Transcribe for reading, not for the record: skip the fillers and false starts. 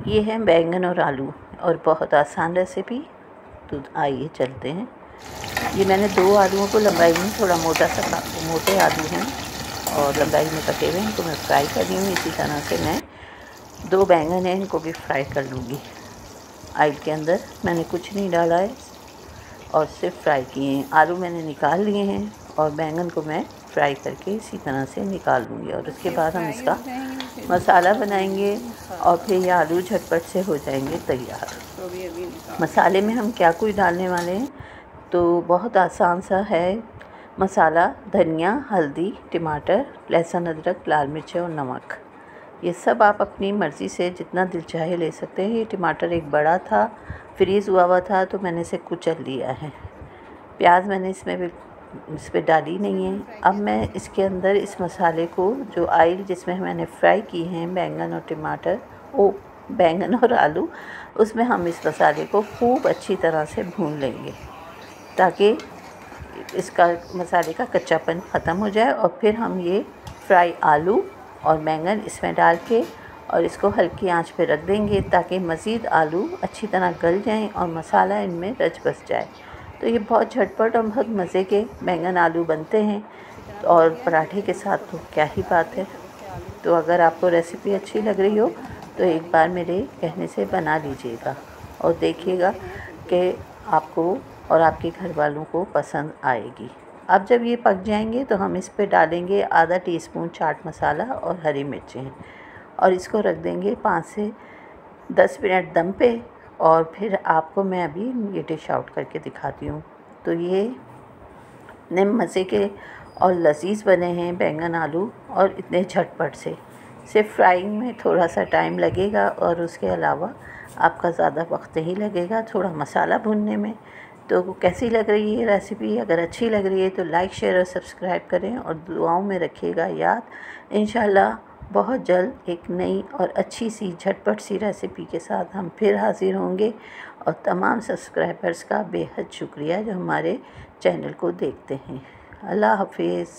ये है बैंगन और आलू और बहुत आसान रेसिपी। तो आइए चलते हैं। ये मैंने 2 आलूओं को लंबाई में थोड़ा मोटे आलू हैं और लंबाई में कटे हुए हैं, इनको मैं फ्राई कर रही हूँ। इसी तरह से मैं 2 बैंगन हैं, इनको भी फ्राई कर लूँगी। ऑयल के अंदर मैंने कुछ नहीं डाला है और सिर्फ फ्राई किए हैं। आलू मैंने निकाल लिए हैं और बैंगन को मैं फ्राई करके इसी तरह से निकाल लूँगी और उसके बाद हम इसका मसाला बनाएंगे और फिर ये आलू झटपट से हो जाएंगे तैयार। मसाले में हम क्या कुछ डालने वाले हैं तो बहुत आसान सा है। मसाला धनिया, हल्दी, टमाटर, लहसुन, अदरक, लाल मिर्च और नमक, ये सब आप अपनी मर्ज़ी से जितना दिल चाहे ले सकते हैं। ये टमाटर एक बड़ा था, फ्रीज़ हुआ था, तो मैंने इसे कुचल लिया है। प्याज मैंने इस पर डाली नहीं है। अब मैं इसके अंदर इस मसाले को, जो ऑयल जिसमें मैंने फ्राई किए हैं बैंगन और आलू, उसमें हम इस मसाले को खूब अच्छी तरह से भून लेंगे ताकि इसका मसाले का कच्चापन ख़त्म हो जाए। और फिर हम ये फ्राई आलू और बैंगन इसमें डाल के और इसको हल्की आंच पे रख देंगे ताकि मज़ीद आलू अच्छी तरह गल जाएं और मसाला इनमें रच बस जाए। तो ये बहुत झटपट और बहुत मज़े के बैंगन आलू बनते हैं और पराठे के साथ तो क्या ही बात है। तो अगर आपको रेसिपी अच्छी लग रही हो तो एक बार मेरे कहने से बना लीजिएगा और देखिएगा कि आपको और आपके घर वालों को पसंद आएगी। अब जब ये पक जाएंगे तो हम इस पे डालेंगे आधा टीस्पून चाट मसाला और हरी मिर्चें और इसको रख देंगे 5 से 10 मिनट दम पे। और फिर आपको मैं अभी ये डिश आउट करके दिखाती हूँ। तो ये इतने मज़े के और लजीज बने हैं बैंगन आलू, और इतने झटपट से। सिर्फ फ्राइंग में थोड़ा सा टाइम लगेगा और उसके अलावा आपका ज़्यादा वक्त नहीं लगेगा थोड़ा मसाला भूनने में। तो कैसी लग रही है रेसिपी? अगर अच्छी लग रही है तो लाइक, शेयर और सब्सक्राइब करें और दुआओं में रखिएगा याद। इंशाल्लाह बहुत जल्द एक नई और अच्छी सी झटपट सी रेसिपी के साथ हम फिर हाज़िर होंगे। और तमाम सब्सक्राइबर्स का बेहद शुक्रिया जो हमारे चैनल को देखते हैं। अल्लाह हाफिज़।